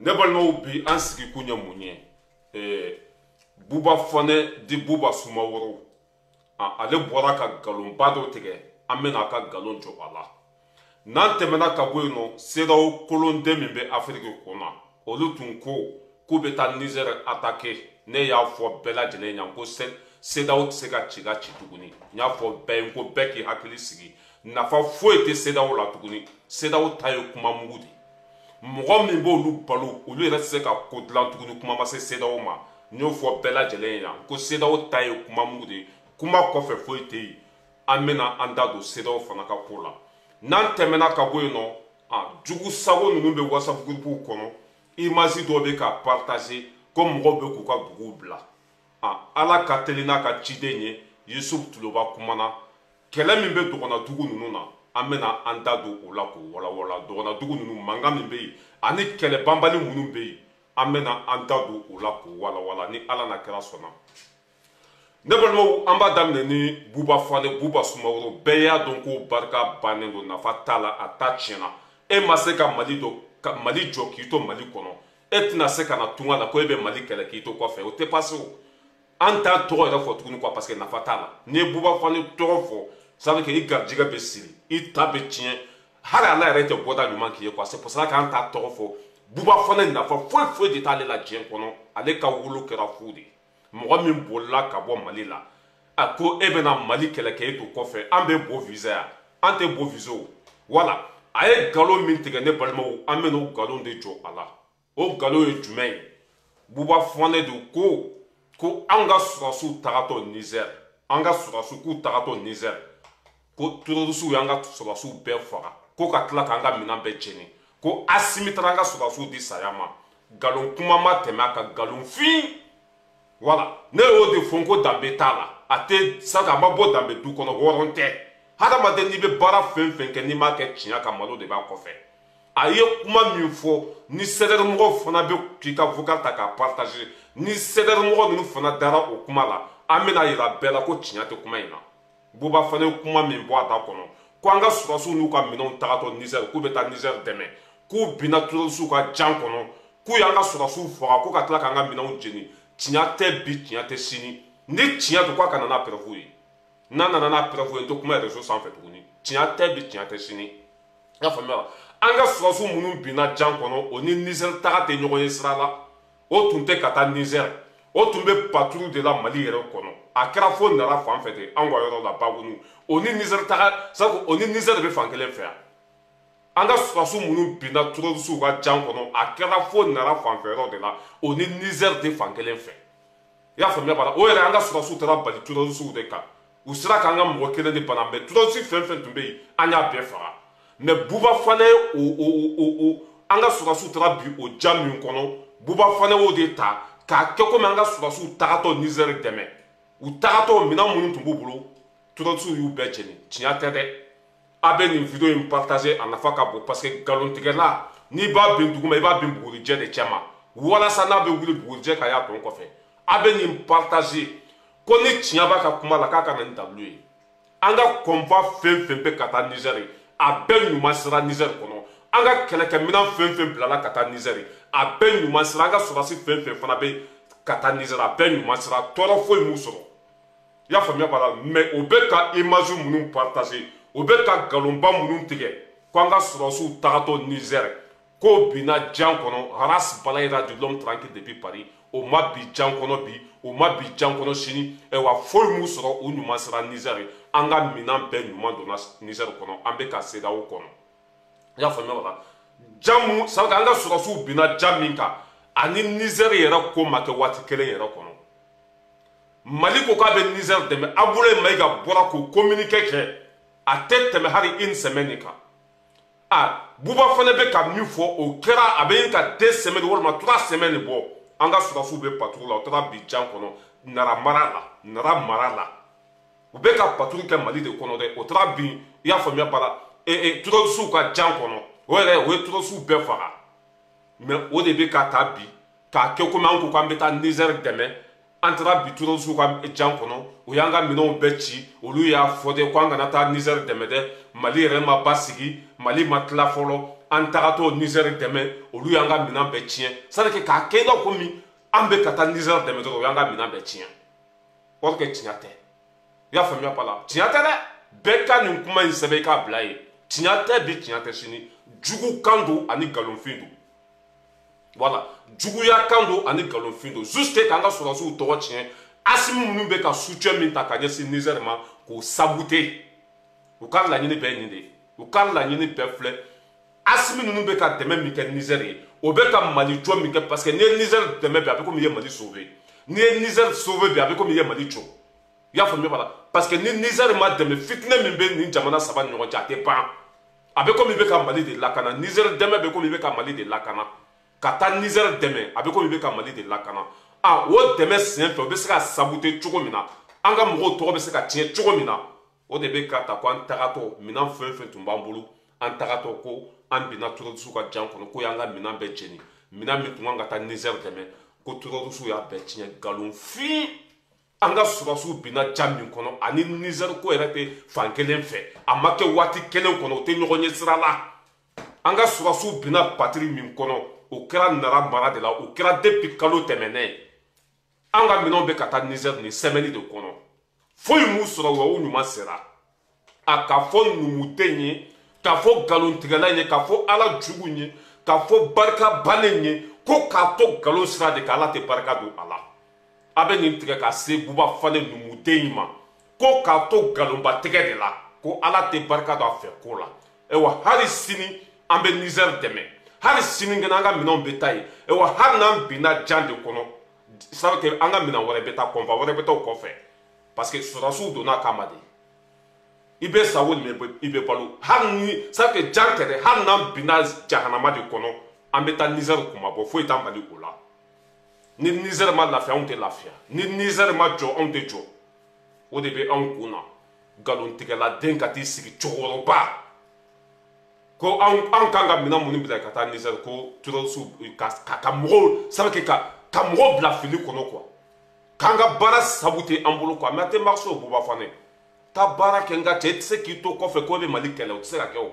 ne balimaw bi an sigi kun ye mun ye Buba Fane di Buba Sumaworo ale bɔra ka galonba dɔ tigɛ an bɛna a ka galon jɔ a la n'an tɛmɛna ka bɔ yen nɔ CEDEAO kolonden min bɛ Afiriki kɔnɔ olu tun ko k'u bɛ taa Niger attaquer ne y'a fɔ bɛɛ lajɛlen ɲɛna ko CEDEAO tɛ se ka ci ka ci tuguni n y'a fɔ bɛɛ ye ko bɛɛ k'i hakili sigi nafa foyi tɛ CEDEAO la tuguni CEDEAO ta ye kuma mugu de mɔgɔ min b'olu balo olu yɛrɛ tɛ se ka ko dilan tuguni kuma ma se CEDEAO ma n y'o fɔ bɛɛ lajɛlen ɲɛna ko CEDEAO ta ye kuma mugu de kuma kɔfɛ foyi tɛ yen an bɛna an da don CEDEAO fana ka ko la n'an tɛmɛna ka bɔ yen nɔ jugu sago ninnu bɛ WhatsApp groupe kɔnɔ image dɔw bɛ ka partager ko mɔgɔw bɛ k'u ka duguw bila ala ka teli n'a ka ciden ye Yusuf Tuloba kumana kɛlɛ min bɛ dɔgɔna dugu ninnu na an bɛna an da don o la k'o walawala dɔgɔna dugu ninnu mankan min bɛ yen ani kɛlɛ banbali minnu bɛ yen an bɛna an da don o la k'o walawala ni ala na kɛra sɔnna ne balimaw an b'a daminɛ ni Buba Fane Buba Sumaworo bɛɛ y'a dɔn ko barika bannen don nafa t'a la a ta tiɲɛna e ma se ka Mali jɔ k'i to Mali kɔnɔ e tɛna se ka na tunga la ko e bɛ Mali kɛlɛ k'i to kɔfɛ o tɛ passe o an t'a tɔgɔ yɛrɛ fɔ tuguni quoi parce que nafa t'a la n'i ye Buba Fane tɔgɔ fɔ ça veut dire que i garijɛgɛ bɛ siri i ta bɛ tiɲɛ hali ala yɛrɛ tɛ bɔda ɲuman k'i ye quoi c'est pour ça qu'an t'a tɔgɔ fɔ Buba Fane nafa foyi de t'ale la diɲɛ kɔnɔ ale ka wolo kɛra fu de mɔgɔ min bolila ka bɔ Mali la a ko e bɛna Mali kɛlɛ kɛ e to kɔfɛ an bɛ bɔ visa yan an tɛ bɔ visa o wala a ye nkalon min tigɛ ne balimaw an bɛna o nkalon de jɔ a la o nkalon ye jumɛn ye Buba Fane de ko an ka sɔrɔsiw tagatɔ Niger an ka sɔrɔsiw k'u tagatɔ Niger ko terrorisiw y'an ka sɔrɔsiw bɛɛ faga ko ka tila k'an ka minɛn bɛɛ cɛnni ko Asimi taara an ka sɔrɔsiw di saya ma nkalon kuma ma tɛmɛ a ka nkalon fin wala ne y'o de fɔ ko danbe t'a la a tɛ saka a ma bɔ danbe du kɔnɔ wɔɔrɔn tɛ hadamaden n'i bɛ baara fɛn fɛn kɛ n'i m'a kɛ tiɲɛ ka malo de b'a kɔfɛ a ye kuma min fɔ ni CEDEAO mɔgɔw fana bɛ k'i ka vocal ta k'a partager ni CEDEAO mɔgɔ ninnu fana dara o kuma la an bɛna yira bɛɛ la ko tiɲɛ tɛ kuma in na Buba Fane kuma min bɔ a da kɔnɔ ko an ka sɔrɔsiw n'u ka minɛnw tagatɔ Niger k'u bɛ taa Niger dɛmɛ k'u binna terrorisiw ka jan kɔnɔ k'u y'an ka sɔrɔsiw faga ko ka tila k'an ka minɛnw jeni tiɲɛ tɛ bi tiɲɛ tɛ sini ni tiɲɛ don k'a ka na n'a preuve ye n'a nana n'a preuve ye n tɛ kuma réseau sanfɛ tuguni tiɲɛ tɛ bi tiɲɛ tɛ sini i y'a faamuya wa an ka sɔrɔsiw minnu binna jan kɔnɔ o ni Niger taga tɛ ɲɔgɔn ye sira la o tun tɛ ka taa Niger o tun bɛ patrouille de la Mali yɛrɛ kɔnɔ a kɛra fo Nara fan fɛ de an ka yɔrɔ la Bagunu o ni Niger taga sabu o ni Niger de bɛ fan kelen fɛ yan an ka sɔrɔsiw minnu binna terrorisiw ka jan kɔnɔ a kɛra fo Nara fanfɛ yɔrɔ de la o ni Niger de fan kelen fɛ i y'a faamuya b'a la o yɛrɛ an ka sɔrɔsiw taara bali terrorisiw de kan u sera k'an ka mɔgɔ kelen de bana mɛ terroriste fɛn fɛn tun bɛ yen an y'a bɛɛ faga mɛ Buba Fane an ka sɔrɔsiw taara bi o ja min kɔnɔ Buba Fane y'o de ta k'a kɛ komi an ka sɔrɔsiw tagatɔ Niger dɛmɛ u tagatɔ minɛn minnu tun b'u bolo terroriste y'u bɛɛ jeni tiɲɛ tɛ dɛ a bɛ nin video in partager a nafa ka bon parce que nkalontigɛla n'i b'a bin dugu ma i b'a bin bugurijɛ de cɛ ma walasa n'a bɛ wuli bugurijɛ ka y'a dɔn kɔfɛ a bɛ nin partager ko ni tiɲɛ b'a ka kuma la k'a ka na ni dalu ye an ka convoi fɛn fɛn bɛ ka taa Niger a bɛɛ ɲuman sera Niger kɔnɔ an ka kɛlɛkɛminɛn fɛn fɛn bilala ka taa Niger a bɛɛ ɲuman sera an ka sɔrɔsi fɛn fɛn fana bɛ ka taa Niger a bɛɛ ɲuman sera tɔɔrɔ foyi m'u sɔrɔ i y'a faamuya b'a la mɛ o bɛ ka image minnu partager o bɛ ka nkalonba minnu tigɛ ko an ka sɔrɔsiw tagatɔ Niger k'o binna jan kɔnɔ Haras balayera de l'homme tranquille depuis Paris o ma bi jan kɔnɔ bi o ma bi jan kɔnɔ sini wa foyi m'u sɔrɔ o ɲuman sera Niger an ka minɛn bɛɛ ɲuman donna Niger kɔnɔ an bɛ ka CEDEAO kɔnɔ i y'a faamuya b'a la jan mun sabu an ka sɔrɔsiw binna jan min kan ani Niger yɛrɛ ko ma kɛ waati kelen yɛrɛ kɔnɔ Mali ko k'a bɛ Niger dɛmɛ Abdoulaye Mayiga bɔra k'o communiqué kɛ a tɛ tɛmɛ hali une semaine kan Buba Fane bɛ ka min fɔ o kɛra a bɛ ka 2 semaines walima 3 semaines bɔ an ka sɔrɔsiw bɛ patrouille la o taara bi jan kɔnɔ Nara mara la u bɛ ka patrouille kɛ Mali de kɔnɔ dɛ o taara bi i y'a faamuya b'a la terrorisiw ka jan kɔnɔ o yɛrɛ o ye terrorisiw bɛɛ faga mɛ o de bɛ ka taa bi k'a kɛ komi an ko k'an bɛ taa Niger dɛmɛ an taara bi terrorisiw ka jan kɔnɔ o y'an ka minɛnw bɛɛ ci olu y'a fɔ de ko an kana taa Niger dɛmɛ dɛ Mali yɛrɛ ma basigi Mali ma tila fɔlɔ an taga to Niger dɛmɛ olu y'an ka minɛn bɛɛ tiɲɛ c'est à dire que k'a kɛ i n'a komi an bɛ ka taa Niger dɛmɛ dɔrɔn o y'an ka minɛn bɛɛ tiɲɛ or que tiɲɛ tɛ i y'a faamuya pas la tiɲɛ tɛ dɛ bɛɛ ka nin kuma in sɛbɛn i k'a bila yen tiɲɛ tɛ bi tiɲɛ tɛ sini jugu kan don ani nkalonfin don voilà juguya kan don ani nkalonfin don juste k'an ka sɔrɔsiw tɔgɔ tiɲɛ Assimi minnu bɛ ka soutien min ta ka ɲɛsin Niger ma k'o saboter u ka laɲini bɛɛ nin de ye u ka laɲini bɛɛ filɛ Assimi ninnu bɛ ka dɛmɛ min kɛ Niger ye o bɛ ka Mali jɔ min kɛ parce que n'i ye Niger dɛmɛ bi a bɛ komi i ye Mali sauver n'i ye Niger sauver bi a bɛ komi i ye Mali jɔ i y'a faamuya bala parce que ni Niger ma dɛmɛ fitinɛ min bɛ nin jamana saba ni ɲɔgɔn cɛ a tɛ ban a bɛ komi i bɛ ka Mali de lakana Niger dɛmɛ bɛ komi i bɛ ka Mali de lakana ka taa Niger dɛmɛ a bɛ komi i bɛ ka Mali de lakana o dɛmɛ sen fɛ o bɛ se ka saboter cogo min na an ka mɔgɔw tɔgɔ bɛ se ka tiɲɛ cogo min na o de bɛ ka ta ko an tagatɔ minɛn fɛn fɛn tun b'an bolo an tagatɔ ko an binna terroriste ka jan kɔnɔ ko y'an ka minɛn bɛɛ jeni minɛn min tun kan ka taa Niger dɛmɛ ko terroriste y'a bɛɛ tiɲɛ nkalonfin an ka sɔrɔsiw binna jan min kɔnɔ ani Niger ko yɛrɛ tɛ fan kelen fɛ a ma kɛ waati kelen kɔnɔ o tɛ ɲɔgɔn ɲɛ sira la an ka sɔrɔsiw binna patiri min kɔnɔ o kɛra Nara mara de la o kɛra depuis kalo tɛmɛnen an ka minɛnw bɛ ka taa Niger nin semaine de kɔnɔ foyi m'u sɔrɔ wa o ɲuman sera a ka fɔ numuten ye k'a fɔ nkalontigɛla ye k'a fɔ ala jugu ye k'a fɔ barika bannen ye ko k'a to nkalon sira de ka ala tɛ barika don a la a bɛ nin tigɛ ka se Buba Fane numuten in ma ko k'a to nkalonba tigɛ de la ko ala tɛ barika don a fɛ ko la ayiwa hali sini an bɛ Niger dɛmɛ hali sini gɛnɛ an ka minɛnw bɛ taa yen ayiwa hali n'an binna jan de kɔnɔ sabu kɛ an ka minɛn wɛrɛ bɛ taa kɔnfa wɛrɛ bɛ taa o kɔfɛ parce que sɔrɔsiw donna a kama de i bɛ sa o i bɛ balo hali ni sabu kɛ jan tɛ dɛ hali n'an binna jahanama de kɔnɔ an bɛ taa Niger kuma bɔ foyi t'an bali o la ni Niger ma lafiya anw tɛ lafiya ni Niger ma jɔ anw tɛ jɔ o de bɛ anw kun na nkalontigɛla den ka t'i sigi cɛkɔrɔba ko an kan ka minɛn minnu bila ka taa Niger ko terroriste ka mɔgɔw sabu kɛ ka mɔgɔw bila fili kɔnɔ quoi k'an ka baara sabu tɛ an bolo quoi mais a tɛ marché o Buba Fane taa baara kɛ nka cɛ i tɛ se k'i to kɔfɛ ko i bɛ Mali kɛlɛ o tɛ se ka kɛ o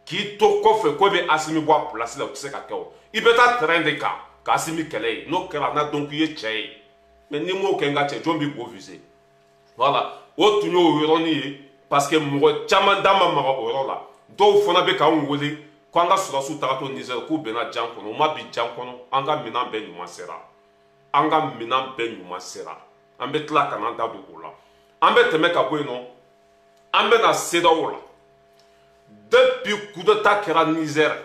k'i to kɔfɛ ko i bɛ Assimi bɔ a place la o tɛ se ka kɛ o i bɛ taa terrain de kan ka Assimi kɛlɛ ye n'o kɛra n'a dɔn k'i ye cɛ ye mais n'i m'o kɛ nka cɛ jɔn b'i k'o viser voilà o tun y'o yɔrɔnin ye parce que mɔgɔ caman da ma maga o yɔrɔ la dɔw fana bɛ k'anw wele ko an ka sɔrɔsiw tagatɔ Niger k'u bɛnna jan kɔnɔ u ma bin jan kɔnɔ an ka minɛn bɛɛ ɲuman sera an ka minɛn bɛɛ ɲuman sera an bɛ tila ka n'an da don o la an bɛ tɛmɛ ka bɔ yen nɔ an bɛ na CEDEAO la depuis coup d'état kɛra Niger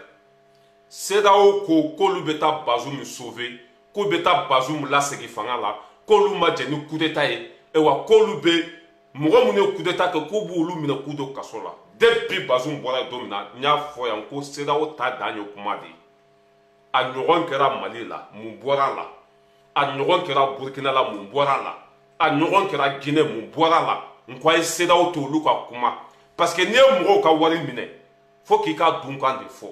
CEDEAO ko k'olu bɛ taa Bazoum sauver k'u bɛ taa Bazoum lasegin fanga la k'olu ma jɛ ni coup d'état ye wa k'olu bɛ mɔgɔ minnu ye coup d'état kɛ k'u b'olu minɛ k'u don kaso la depuis Bazoum bɔra yen don min na n y'a fɔ yan ko CEDEAO ta dan ye kuma de ye a ɲɔgɔn kɛra Mali la mun bɔra la a ɲɔgɔn kɛra Burkina la mun bɔra la a ɲɔgɔn kɛra Guinée mun bɔra la n ko a ye CEDEAO to olu ka kuma parce que n'i ye mɔgɔw ka wari minɛ fo k'i ka dunkan de fɔ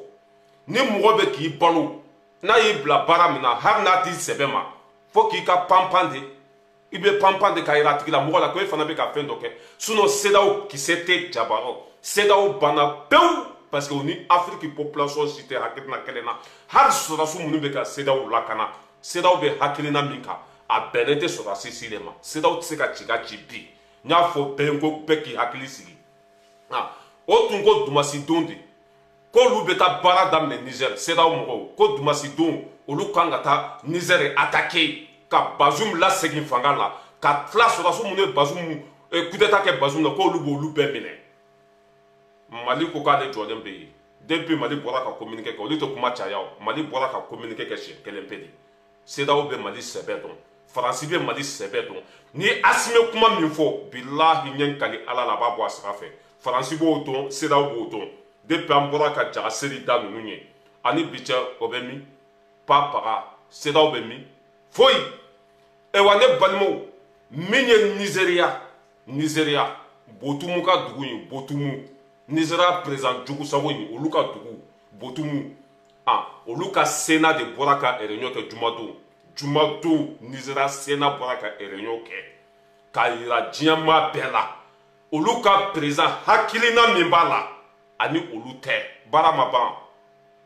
ni mɔgɔ bɛ k'i balo n'a y'i bila baara min na hali n'a t'i sɛbɛ ma fo k'i ka panpan de i bɛ panpan de ka yira a tigi la mɔgɔ la ko e fana bɛ ka fɛn dɔ kɛ sinon CEDEAO kisɛ tɛ jabarɔ CEDEAO banna pewu parce que o ni Afrique population si tɛ hakilina kelen na hali sɔrɔsiw minnu bɛ ka CEDEAO lakana CEDEAO bɛ hakilina min kan a bɛnnen tɛ sɔrɔsi si de ma CEDEAO tɛ se ka ci ka ci bi n y'a fɔ bɛɛ ye ko bɛɛ k'i hakili sigi o tun ko dumasidenw de k'olu bɛ taa baara daminɛ Niger CEDEAO mɔgɔw ko dumasidenw olu kan ka taa Niger attaquer ka Bazoum lasegin fanga la ka tila sɔrɔsiw minnu ye Bazoum coup d'état kɛ Bazoum na k'olu b'olu bɛɛ minɛ Mali ko k'ale jɔlen bɛ yen depuis Mali bɔra ka communiqué kɛ olu tɛ kuma caya o Mali bɔra ka communiqué kɛ siɲɛ kelen pe de CEDEAO bɛ Mali sɛbɛ dɔn Faransi bɛ Mali sɛbɛ dɔn ni Assimi kuma min fɔ bilahi ɲɛ kali ala la a b'a bɔ a sira fɛ Faransi b'o dɔn CEDEAO b'o dɔn depuis an bɔra ka jaga seri da ninnu ye ani bi cɛ o bɛ min pa paga CEDEAO bɛ min foyi wa ne balimaw min ye Nizeriya Botumu ka dugu ye Botumu Nizeriya président Jogusago ye olu ka dugu Botumu olu ka Sénat de bɔra ka réunion kɛ jumadon Nizeriya Sénat bɔra ka réunion kɛ k'a yira diɲɛmaa bɛɛ la olu ka président hakilina min b'a la ani olu tɛ baara ma ban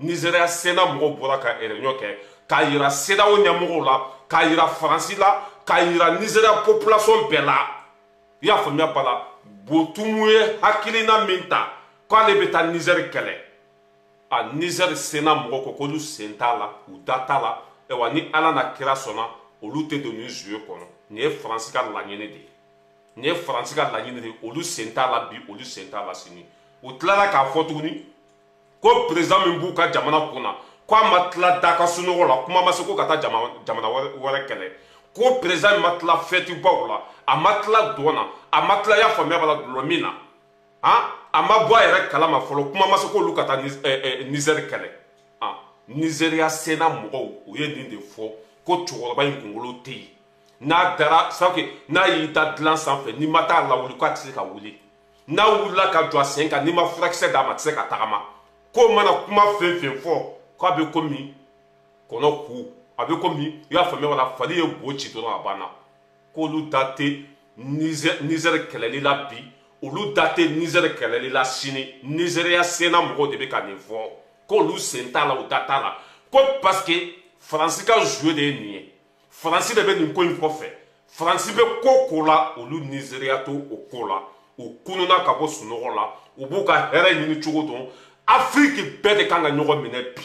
Nigeria sena mɔgɔw bɔra ka réunion kɛ k'a yira CEDEAO ɲɛmɔgɔw la k'a yira Faransi la k'a yira Nigeria population bɛɛ la i y'a faamuya ba la Botumu ye hakilina min ta k'ale bɛ taa Niger kɛlɛ a Niger sena mɔgɔw ko k'olu sen t'a la u da t'a la wa ni Ala n'a kira sɔnna olu tɛ don nin jeu kɔnɔ nin ye Faransi ka laɲini de ye nin ye Faransi ka laɲini de ye olu sen t'a la bi olu sen t'a la sini u tilala k'a fɔ tuguni ko président min b'u ka jamana kunna k'a ma tila da ka sunɔgɔ la kuma ma se ko ka taa jamana wɛrɛ kɛlɛ ko président ma tila fɛti baw la a ma tila dɔn na a ma tila y'a faamuya b'a la dulɔ min na a ma bɔ a yɛrɛ kalama fɔlɔ kuma ma se k'olu ka taa Niger kɛlɛ Nigeria sena mɔgɔw u ye nin de fɔ ko cɛkɔrɔba in kunkolo tɛ yen n'a dara sake n'a y'i da dilan sanfɛ n'i ma taa lawuli k'a tɛ se ka wuli n'a wulila ka jɔ a sen kan n'i ma furakisɛ d'a ma a tɛ se ka tagama k'o mana kuma fɛn fɛn fɔ k'a bɛ komi kɔnɔ ku a bɛ komi i y'a faamuya wala fali ye bo ci dɔrɔn a banna k'olu da tɛ Niger kɛlɛli la bi olu da tɛ Niger kɛlɛli la sini Nigeria sena mɔgɔw de bɛ ka nin fɔ k'olu sen t'a la u da t'a la ko parce que Faransi ka jeu de ye nin ye Faransi de bɛ nin ko in kɔfɛ Faransi bɛ ko o ko la olu Nigeria to o ko la u kununa ka bɔ sunɔgɔ la u b'u ka hɛrɛ ɲini cogo dɔn Afrique bɛɛ de kan ka ɲɔgɔn minɛ bi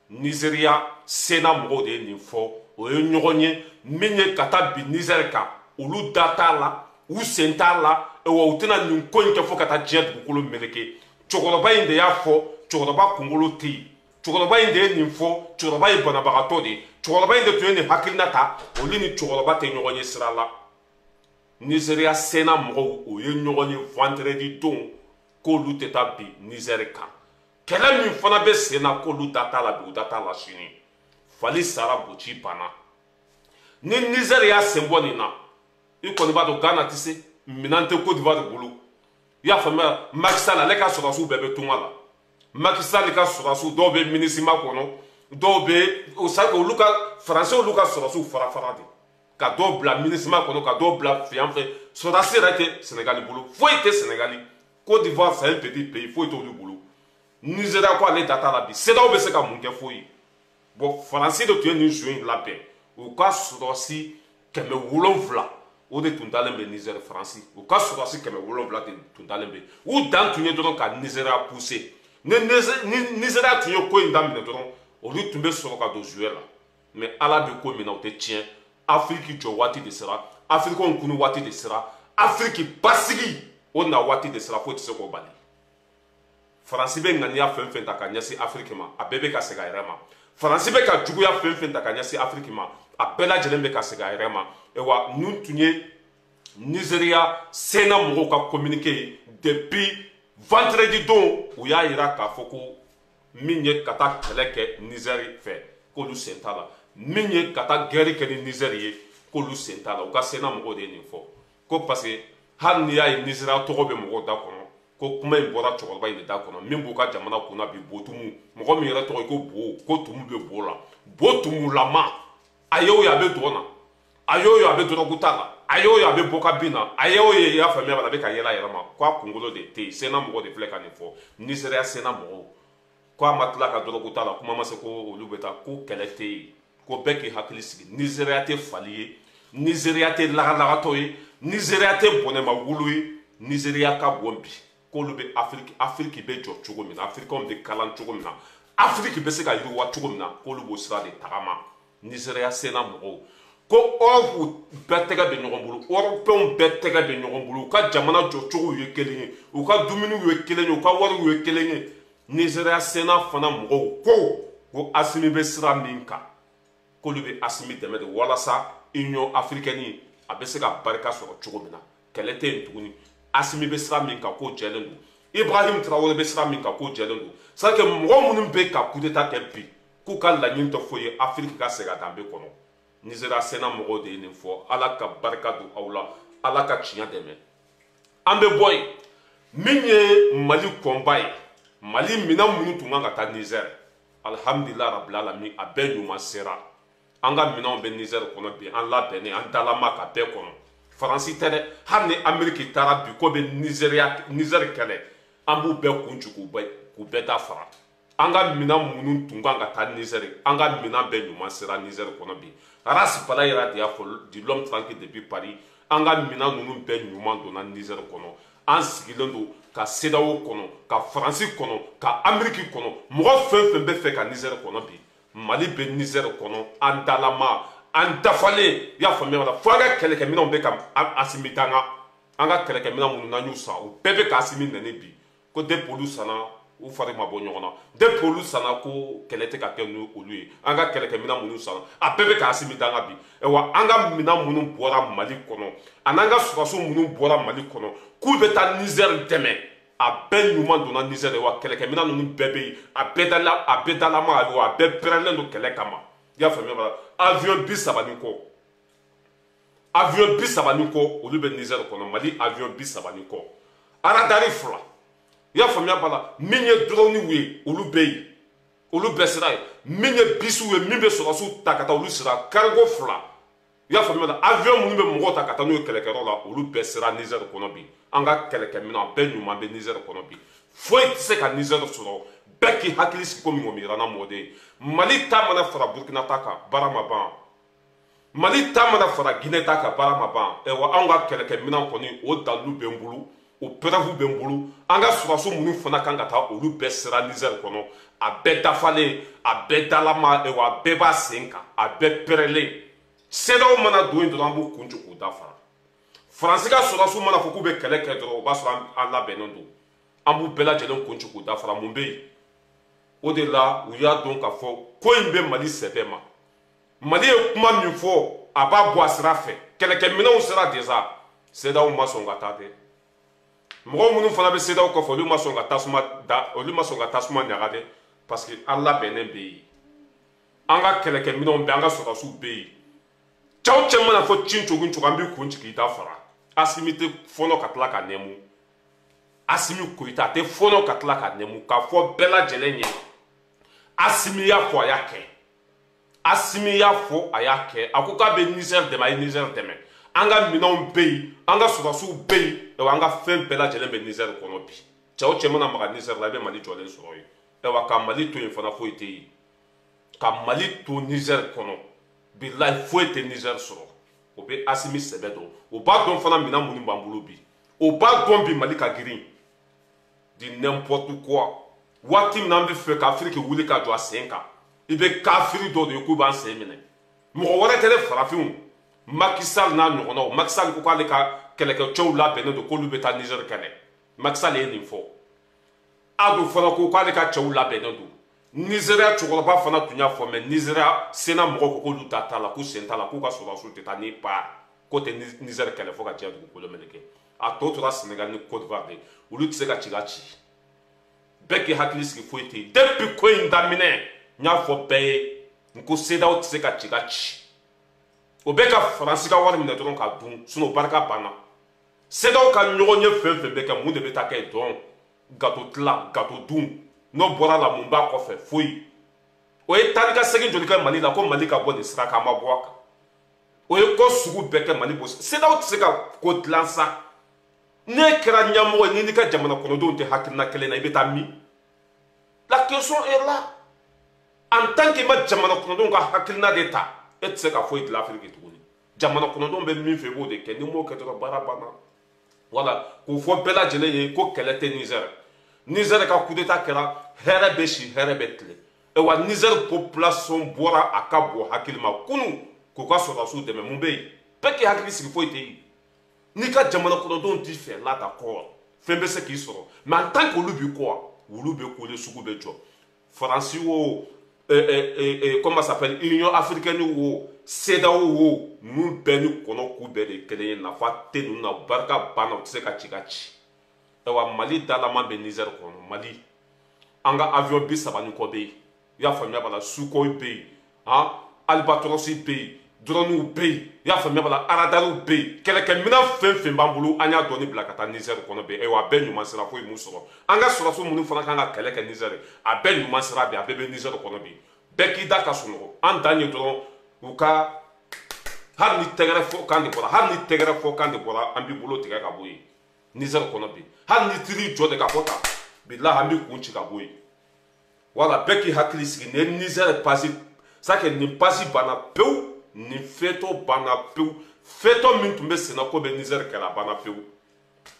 Nigeria sena mɔgɔw de ye nin fɔ o ye ɲɔgɔn ye min ye ka taa bi Niger kan olu da t'a la u sen t'a la wa u tɛna nin ko in kɛ fo ka taa diɲɛ dugukolo meleke cɛkɔrɔba in de y'a fɔ cɛkɔrɔba kunkolo tɛ yen cɛkɔrɔba in de ye nin fɔ cɛkɔrɔba ye banabagatɔ de ye cɛkɔrɔba in de tun ye nin hakilina ta olu ni cɛkɔrɔba tɛ ɲɔgɔn ye sira la Nigeria sena mɔgɔw o ye ɲɔgɔn ye vendredi don k'olu tɛ taa bi Niger kan kɛlɛ min fana bɛ sen na k'olu da t'a la bi u da t'a la sini fali sara boci banna ni Niger y'a sen bɔ nin na i kɔni b'a dɔn Ghana tɛ se minɛn tɛ Côte d'Ivoire bolo i y'a faamuya Macky Sall ale ka sɔrɔdasiw bɛɛ bɛ tunga la Macky Sall ka sɔrɔdasiw dɔw bɛ MINUSMA kɔnɔ dɔw bɛ o sa olu ka Faransɛ olu ka sɔrɔdasiw fara fara de ka dɔw bila MINUSMA kɔnɔ ka dɔw bila fiyan fɛ sɔrɔdasi yɛrɛ tɛ Sénégal bolo foyi tɛ Sénégal Côte d'Ivoire c'est un petit pays foyi t'olu bolo Nigeria ko ale da t'a la bi CEDEAO bɛ se ka mun kɛ foyi bon Faransi de tun ye nin jeu in labɛn u ka sɔrɔdasi 700 o de tun dalen bɛ Niger Faransi u ka sɔrɔdasi 700 de tun dalen bɛ u dan tun ye dɔrɔn ka Nigeria pousser ni Nigeria tun ye ko in daminɛ dɔrɔn olu tun bɛ sɔrɔ ka don jouer la mais Ala bɛ ko min na o tɛ tiɲɛ Afrique jɔ waati de sera Africains kunu waati de sera Afrique basigi o na waati de sera foyi tɛ se k'o bali Faransi bɛ ŋaniya fɛn fɛn ta ka ɲɛsin Afrique ma a bɛɛ bɛ ka segin a yɛrɛ ma Faransi bɛ ka juguya fɛn fɛn ta ka ɲɛsin Afrique ma a bɛɛ lajɛlen bɛ ka segin a yɛrɛ ma wa ninnu tun ye Nigeria sena mɔgɔw ka communiqué ye depuis vendredi don u y'a yira k'a fɔ ko min ye ka taa kɛlɛ kɛ Niger fɛ k'olu sen t'a la min ye ka taa guerre kɛ ni Niger ye k'olu sen t'a la u ka sena mɔgɔw de ye nin fɔ ko parce que hali n'i y'a ye Nigeria tɔgɔ bɛ mɔgɔw da kɔnɔ ko kuma in bɔra cɛkɔrɔba in de da kɔnɔ min b'u ka jamana kunna bi Botumu mɔgɔ min yɛrɛ tɔgɔ ye ko Bo ko tumu bɛ Bo la Botumulama a y'o ye a bɛ dɔn na a y'o ye a bɛ dɔrɔgu t'a la a y'o ye a bɛ bɔ ka bin na a y'o ye i y'a faamuya a bɛ ka yɛlɛ a yɛrɛ ma k'a kunkolo de tɛ yen sena mɔgɔ de filɛ ka nin fɔ Nigeria sena mɔgɔw k'a ma tila ka dɔrɔgu t'a la kuma ma se ko olu bɛ taa ko kɛlɛ tɛ yen ko bɛɛ k'i hakili sigi Nigeria tɛ fali ye Nigeria tɛ lagalagatɔ ye Nigeria tɛ bɔnɛma wulu ye Nigeria ka bon bi k'olu bɛ Afrique bɛ jɔ cogo min na Africains bɛ kalan cogo min na Afrique bɛ se ka yiriwa cogo min na k'olu b'o sira de tagama Nigeria sena mɔgɔw ko Europe bɛɛ tɛgɛ bɛ ɲɔgɔn bolo Européens bɛɛ tɛgɛ bɛ ɲɔgɔn bolo u ka jamana jɔ cogo ye kelen ye u ka dumuniw ye kelen ye u ka wariw ye kelen ye Nigeria sena fana mɔgɔw ko Assimi bɛ sira min kan k'olu bɛ Assimi dɛmɛ de walasa Union africaine a bɛ se ka barika sɔrɔ cogo min na kɛlɛ tɛ yen tuguni Assimi bɛ sira min kan k'o jɛlen don Ibrahim Traoré bɛ sira min kan k'o jɛlen don c'est à dire que mɔgɔ minnu bɛ ka coup d'état kɛ bi k'u ka laɲini tɛ foyi ye Afrique ka segin a danbe kɔnɔ Nigeria sena mɔgɔw de ye nin fɔ Ala ka barika don aw la Ala ka tiɲɛ dɛmɛ an bɛ bɔ yen min ye Mali kɔnba ye Mali minɛn minnu tun kan ka taa Niger alhamdulilayi rabil alamin a bɛɛ ɲuman sera an ka minɛnw bɛ Niger kɔnɔ bi an labɛnnen an dalama ka bɛɛ kɔnɔ Faransi tɛ dɛ hali ni Amérique taara bi ko bɛ Niger kɛlɛ an b'u bɛɛ kun ci k'u bɛɛ dafara anga mina munun tunga nga ta Niger anga mina be nyuma sera Niger kono bi ras pala ira dia fol di l'homme tranquille depuis Paris anga mina nunu be nyuma do na Niger kono an sigilendo ka CEDEAO kono ka France kono ka Amérique kono mo fen be fe ka Niger kono bi Mali be Niger kono an dalama an dafale ya fami wala faga keleke mina be kam asimitanga anga keleke mina munu na nyusa o bebe ka asimi nene bi ko de polu sana ou fari ma bo ɲɔgɔn de polu sana ko kɛlɛ tɛ ka kɛ n'u olu ye an ka kɛlɛkɛminɛn minnu sana a bɛɛ bɛ k'a simi danga bi wa an ka minɛn minnu bɔra Mali kɔnɔ ani an ka sɔrɔdasiw minnu bɔra Mali kɔnɔ k'u bɛ taa Niger dɛmɛ a bɛɛ ɲuman donna Niger de wa kɛlɛkɛminɛn ninnu bɛɛ bɛ yen a bɛɛ dalama a bɛɛ pɛrɛnnen don kɛlɛ kama i y'a faamuya wa avion 30 ni kɔ avion 30 ni kɔ olu bɛ Niger kɔnɔ Mali avion 30 ni kɔ aradari 2 i y'a faamuya bala min ye drone ye olu bɛ yen olu bɛɛ sira ye min ye bisiw ye min bɛ sɔrɔdasiw ta ka taa olu sira cargo 2 i y'a faamuya bala avion minnu bɛ mɔgɔw ta ka taa n'u ye kɛlɛkɛyɔrɔ la olu bɛɛ sira Niger kɔnɔ bi an ka kɛlɛkɛminɛn a bɛɛ ɲuman bɛ Niger kɔnɔ bi foyi tɛ se ka Niger sɔrɔ bɛɛ k'i hakili sigi komi ŋɔmi jirana mɔden ye Mali ta mana fara Burkina ta kan baara ma ban Mali ta mana fara Guinée ta kan baara ma ban wa anw ka kɛlɛkɛminɛn kɔni o dalilu bɛ n bolo o preuve bɛ n bolo an ka sɔrɔdasiw minnu fana kan ka taa olu bɛɛ sira Niger kɔnɔ a bɛɛ dafalen a bɛɛ dalama wa a bɛɛ b'a sen kan a bɛɛ pɛrɛlen CEDEAO mana don yen dɔrɔn an b'u kun ci k'u dafara Faransi ka sɔrɔdasiw mana fɔ k'u bɛ kɛlɛ kɛ dɔrɔn o b'a sɔrɔ an labɛnnen don an b'u bɛɛ lajɛlen kun ci k'u dafara mun bɛ yen o de la u y'a dɔn k'a fɔ ko in bɛ Mali sɛbɛ ma Mali ye kuma min fɔ a b'a bɔ a sira fɛ kɛlɛkɛminɛnw sera déjà CEDEAO ma sɔn ka taa dɛ mɔgɔ minnu fana bɛ CEDEAO kɔfɛ olu ma sɔn ka tasuma ɲaga dɛ parce que an labɛnnen bɛ yen an ka kɛlɛkɛminɛnw bɛ an ka sɔrɔdasiw bɛ yen cɛw cɛ mana fɔ cin cogo cogo an bɛ kun ci k'i da fara Asimi tɛ fɔnɔ ka tila ka nɛmu Asimi Goïta a tɛ fɔnɔ ka tila ka nɛmu k'a fɔ bɛɛ lajɛlen ye Asimi y'a fɔ a y'a kɛ Asimi y'a fɔ a y'a kɛ a ko k'a bɛ Niger dɛmɛ a ye Niger dɛmɛ an ka minɛnw bɛ yen an ka sɔrɔdasiw bɛ yen an ka fɛn bɛɛ lajɛlen bɛ Niger kɔnɔ bi cɛw cɛ mana maga Niger la i bɛ Mali jɔlen sɔrɔ yen ka Mali to yen fana foyi tɛ yen ka Mali to Niger kɔnɔ bilahi foyi tɛ Niger sɔrɔ o bɛ Asimi sɛbɛ dɔn o b'a dɔn fana minɛn minnu b'an bolo bi o b'a dɔn bi Mali ka girin di n'importe quoi waati min an bɛ fɛ ka Afiriki wuli ka jɔ a sen kan i bɛ kafiri dɔ de ye k'u b'an sen minɛ mɔgɔ wɛrɛ tɛ dɛ farafinw Macky Sall n'a ɲɔgɔnnaw Macky Sall ko k'ale ka kɛlɛkɛcɛw labɛnnen don k'olu bɛ taa Niger kɛlɛ Macky Sall ye nin fɔ Ado fana ko k'ale ka cɛw labɛnnen don Nigeria cɛkɔrɔba fana tun y'a fɔ mais Nigeria sena mɔgɔw ko k'olu ta t'a la k'u sen t'a la k'u ka sɔrɔdasiw tɛ taa ni part k'o tɛ Niger kɛlɛ fo ka diɲɛ dugukolo meleke a tɔ tora Senegal ni Côte d'Ivoire de olu tɛ se ka ci ka ci bɛɛ k'i hakili sigi foyi tɛ yen depuis ko in daminɛ n y'a fɔ bɛɛ ye n ko CEDEAO tɛ se ka ci ka ci o bɛ ka Faransi ka wari minɛ dɔrɔn k'a dun sinon barika banna CEDEAO ka ɲɔgɔn ye fɛn fɛn bɛ kɛ mun de bɛ taa kɛ dɔn gato tila gato dun n'o bɔra la mun b'a kɔfɛ foyi o ye taali ka segin joli kɛ Mali la ko Mali ka bɔ nin sira kan a ma bɔ a kan o ye ko sugu bɛɛ kɛ Mali bɔ CEDEAO tɛ se ka ko dilan sa n'e kɛra ɲɛmɔgɔ ye n'i ka jamana kɔnɔdenw tɛ hakilina kelen na i bɛ taa min la question est là en tant que i ma jamana kɔnɔdenw ka hakilina de ta e tɛ se ka foyi dilan Afiriki tuguni jamana kɔnɔdenw bɛ min fɛ i b'o de kɛ ni m'o kɛ dɔrɔn baara banna wala k'o fɔ bɛɛ lajɛlen ye ko kɛlɛ tɛ Niger Niger ka coup d'état kɛra hɛrɛ bɛ si hɛrɛ bɛ tile wa Niger population bɔra a ka bɔ hakili ma kunun k'u ka sɔrɔdasiw dɛmɛ mun bɛ yen bɛɛ k'i hakili sigi foyi tɛ yen n'i ka jamana kɔnɔdenw t'i fɛ là d'accord fɛn bɛ se k'i sɔrɔ mais en tant que olu b'i kɔ olu bɛ kule sugu bɛ jɔ Faransi wo comment ça s'appelle Union africaine wo CEDEAO wo ninnu bɛɛ ni kɔnɔ k'u bɛɛ de kelen ye nafa tɛ ninnu na barika banna u tɛ se ka ci ka ci Mali dalama bɛ Niger kɔnɔ Mali an ka avion 30 ni kɔ bɛ yen i y'a faamuya bala Sukhoi bɛ yen Albatros bɛ yen drone bɛ yen i y'a faamuya bala radar bɛ yen kɛlɛkɛminɛn fɛn fɛn b'an bolo an y'a dɔɔni bila ka taa Niger kɔnɔ bɛ a bɛɛ ɲuman sira foyi m'u sɔrɔ an ka sɔrɔdasiw minnu fana kan ka kɛlɛ kɛ Niger a bɛɛ ɲuman sira bɛ a bɛɛ bɛ Niger kɔnɔ bi bɛɛ k'i da ka sunɔgɔ an dan ye dɔrɔn u ka hali ni tɛgɛrɛ fɔ kan de bɔra an b'i bolo tigɛ ka bɔ yen Niger kɔnɔ bi hali ni tiri jɔ de ka fɔ tan bilahi an b'i kun ci ka bɔ yen Voilà, bɛɛ k'i hakili sigi ni Niger pasi ça que nin pasi banna pewu nin fɛtɔ banna pewu fɛtɔ min tun bɛ senna ko bɛ Niger kɛlɛ a banna pewu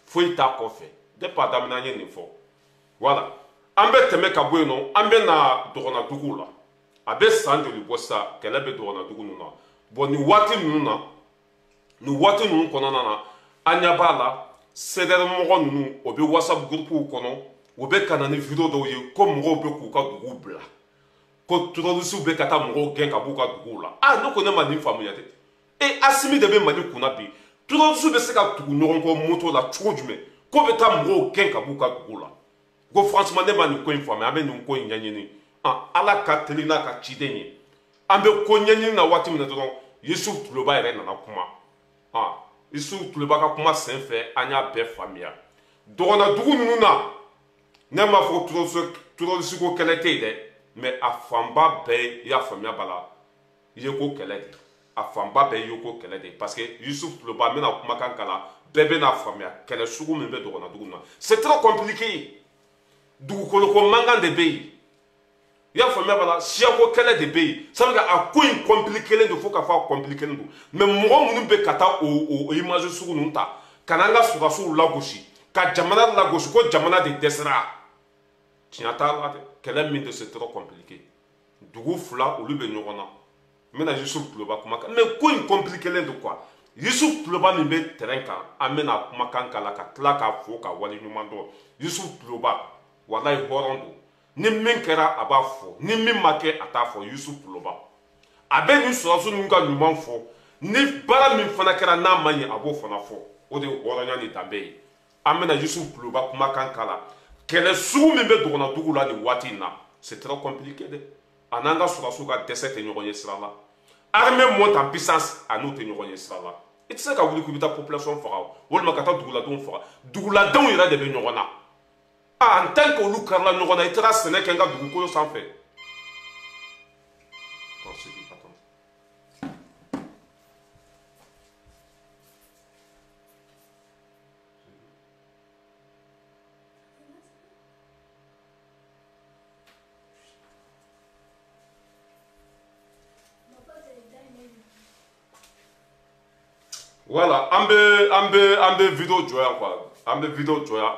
foyi t'a kɔfɛ depuis a daminɛ an ye nin fɔ voilà an bɛ tɛmɛ ka bɔ yen nɔ an bɛ na Dɔgɔnadugu la a bɛ san joli bɔ sisan kɛlɛ bɛ Dɔgɔnadugu ninnu na bon nin waati ninnu kɔnɔna na an ɲɛ b'a la CDR mɔgɔ ninnu o bɛ WhatsApp groupe kɔnɔ u bɛ ka na ni video dɔw ye ko mɔgɔw bɛ k'u ka dugu bila ko terroriste bɛ ka taa mɔgɔw gɛn ka b'u ka duguw la ne ko ne ma nin faamuya dɛ Asimi de bɛ Mali kunna bi terroriste bɛ se ka tugu ɲɔgɔn kɔ moto la cogo jumɛn ko bɛ taa mɔgɔw gɛn ka b'u ka duguw la ko franchement ne ma nin ko in faamuya an bɛ nin ko in ɲɛɲini Ala ka teli n'a ka ciden ye an bɛ ko ɲɛɲini na waati min na dɔrɔn Yusuf Tuloba yɛrɛ nana kuma Yusuf Tuloba ka kuma sen fɛ an y'a bɛɛ faamuya Dɔgɔnadugu ninnu na ne m'a fɔ terroriste ko kɛlɛ tɛ yen dɛ mais a fanba bɛɛ y'a faamuya b'a la i ye ko kɛlɛ de a fanba bɛɛ ye ko kɛlɛ de parce que Yusuf Tuloba n bɛna kumakan k'a la bɛɛ bɛna faamuya kɛlɛ sugu min bɛ Dɔgɔnadugu na c'est trop compliqué dugukolo ko mankan de bɛ yen i y'a faamuya b'a la siyako kɛlɛ de bɛ yen ça veut dire a ko in compliqué don fo k'a fɔ a compliqué don mais mɔgɔ minnu bɛ ka taa o image sugu ninnu ta ka na an ka sɔrɔdasiw lagosi ka jamana lagosi ko jamana de dɛsɛra tiɲɛ t'a la dɛ kɛlɛ min de c'est trop compliqué dugu fila olu bɛ ɲɔgɔn na n bɛna Yusuf Tuloba kumakan mais ko in compliqué don quoi Yusuf Tuloba min bɛ terrain kan an bɛna kumakan k'a la ka tila k'a fo ka waleɲuman dɔn Yusuf Tuloba walayi hɔrɔn don ni min kɛra a b'a fɔ ni min ma kɛ a t'a fɔ Yusuf Tuloba a bɛ nin sɔrɔdasi ninnu ka ɲuman fɔ ni baara min fana kɛra n'a ma ɲɛ a b'o fana fɔ o de ye hɔrɔnya ni danbe ye an bɛna Yusuf Tuloba kumakan k'a la kɛlɛ sugu min bɛ Dɔgɔnadugu la nin waati in na c'est très compliqué dɛ a n'an ka sɔrɔdasiw ka dɛsɛ tɛ ɲɔgɔn ye sira la armée monte en puissance a n'u tɛ ɲɔgɔn ye sira la i tɛ se ka wuli k'i bɛ taa population faga walima ka taa duguladenw faga duguladenw yɛrɛ de bɛ ɲɔgɔn na en tant que olu karila ɲɔgɔn na i taara sɛnɛ kɛ n ka dugukolo sanfɛ voilà an bɛ video jɔ yan quoi an bɛ video jɔ yan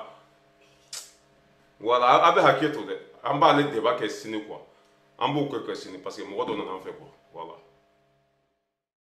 voilà a bɛ hakili to dɛ an b'ale débat kɛ sini quoi an b'o kɛ sini parce que mɔgɔ dɔ nana an fɛ quoi